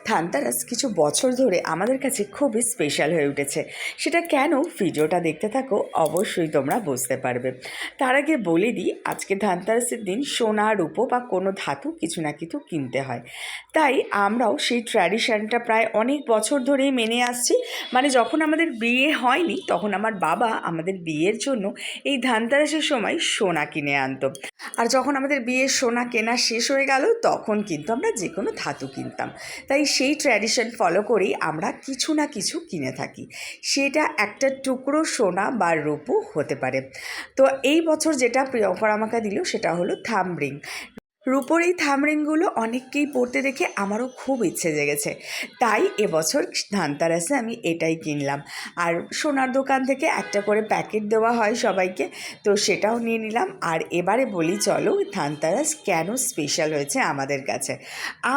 ধানতেরাস কিছু বছর ধরে আমাদের কাছে খুবই স্পেশাল হয়ে উঠেছে। সেটা কেন, ভিডিওটা দেখতে থাকো, অবশ্যই তোমরা বুঝতে পারবে। তার আগে বলে দিই, আজকে ধানতেরাসের দিন সোনা, রূপো বা কোনো ধাতু কিছু না কিছু কিনতে হয়। তাই আমরাও সেই ট্র্যাডিশনটা প্রায় অনেক বছর ধরেই মেনে আসছি। মানে যখন আমাদের বিয়ে হয়নি তখন আমার বাবা আমাদের বিয়ের জন্য এই ধানতেরাসের সময় সোনা কিনে আনতো। আর যখন আমাদের বিয়ের সোনা কেনা শেষ হয়ে গেল তখন কিন্তু আমরা যে কোনো ধাতু কিনতাম। তাই সেই ট্র্যাডিশন ফলো করেই আমরা কিছু না কিছু কিনে থাকি। সেটা একটা টুকরো সোনা বা রূপো হতে পারে। তো এই বছর যেটা প্রিয়ঙ্কর আমাকে দিল সেটা হলো থাম্ব রিং। রূপোর এই থামরিংগুলো অনেককেই পরতে দেখে আমারও খুব ইচ্ছে জেগেছে। তাই এবছর ধানতেরাসে আমি এটাই কিনলাম। আর সোনার দোকান থেকে একটা করে প্যাকেট দেওয়া হয় সবাইকে, তো সেটাও নিয়ে নিলাম। আর এবারে বলি চলো ধানতেরাস কেন স্পেশাল হয়েছে আমাদের কাছে।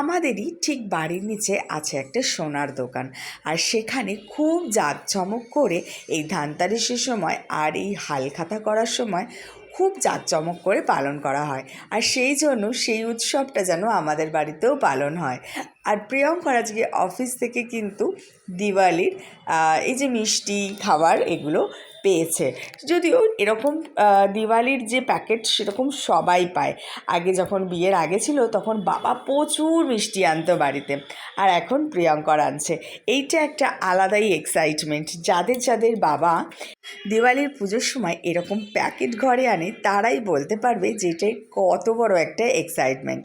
আমাদেরই ঠিক বাড়ির নিচে আছে একটা সোনার দোকান, আর সেখানে খুব জাঁকজমক করে এই ধানতেরাসের সময় আর এই হালখাতা করার সময় খুব জাঁকজমক করে পালন করা হয়। আর সেই জন্য সেই উৎসবটা যেন আমাদের বাড়িতেও পালন হয়। আর প্রিয়ঙ্কর আজকে অফিস থেকে কিন্তু দিওয়ালির এই যে মিষ্টি খাবার এগুলো পেয়েছে। যদিও এরকম দিওয়ালির যে প্যাকেট সেরকম সবাই পায়। আগে যখন বিয়ের আগে ছিল তখন বাবা প্রচুর মিষ্টি আনতো বাড়িতে, আর এখন প্রিয়ঙ্কর আনছে। এইটা একটা আলাদাই এক্সাইটমেন্ট। যাদের যাদের বাবা দিওয়ালির পুজোর সময় এরকম প্যাকেট ঘরে আনে তারাই বলতে পারবে যে এটাই কত বড় একটা এক্সাইটমেন্ট।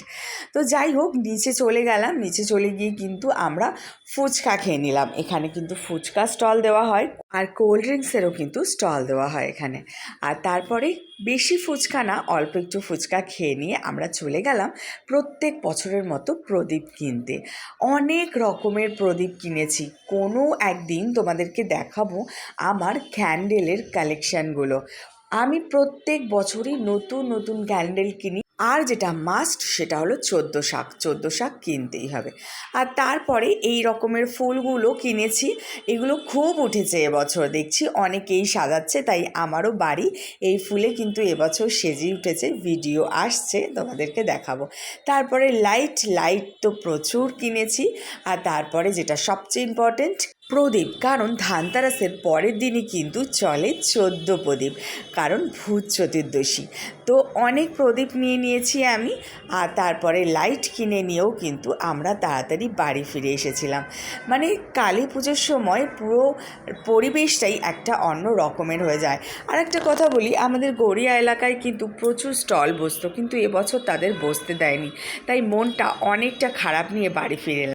তো যাই হোক, নিচে চলে গেলাম। নিচে চলে গিয়ে কিন্তু আমরা ফুচকা খেয়ে নিলাম। এখানে কিন্তু ফুচকা স্টল দেওয়া হয়, আর কোল্ড ড্রিঙ্কসেরও কিন্তু স্টল দেওয়া হয় এখানে। আর তারপরে বেশি ফুচকা না, অল্প একটু ফুচকা খেয়ে নিয়ে আমরা চলে গেলাম প্রত্যেক বছরের মতো প্রদীপ কিনতে। অনেক রকমের প্রদীপ কিনেছি। কোনো একদিন তোমাদেরকে দেখাবো আমার ক্যান্ডেলের কালেকশানগুলো। আমি প্রত্যেক বছরই নতুন নতুন ক্যান্ডেল কিনি। আর যেটা মাস্ট সেটা হলো 14 শাক। 14 শাক কিনতেই হবে। আর তারপরে এই রকমের ফুলগুলো কিনেছি। এগুলো খুব উঠেছে এবছর, দেখছি অনেকেই সাজাচ্ছে, তাই আমারও বাড়ি এই ফুলে কিন্তু এবছর সেজেই উঠেছে। ভিডিও আসছে, তোমাদেরকে দেখাবো। তারপরে লাইট তো প্রচুর কিনেছি। আর তারপরে যেটা সবচেয়ে ইম্পর্টেন্ট, প্রদীপ। কারণ ধানতেরাসের পরের দিনই কিন্তু চলে 14 প্রদীপ, কারণ ভূত চতুর্দশী। তো অনেক প্রদীপ নিয়ে নিয়েছি আমি। আর তারপরে লাইট কিনে নিয়েও কিন্তু আমরা তাড়াতাড়ি বাড়ি ফিরে এসেছিলাম। মানে কালী পুজোর সময় পুরো পরিবেশটাই একটা অন্য রকমের হয়ে যায়। আর একটা কথা বলি, আমাদের গড়িয়া এলাকায় কিন্তু প্রচুর স্টল বসতো, কিন্তু এবছর তাদের বসতে দেয়নি। তাই মনটা অনেকটা খারাপ নিয়ে বাড়ি ফিরে এলাম।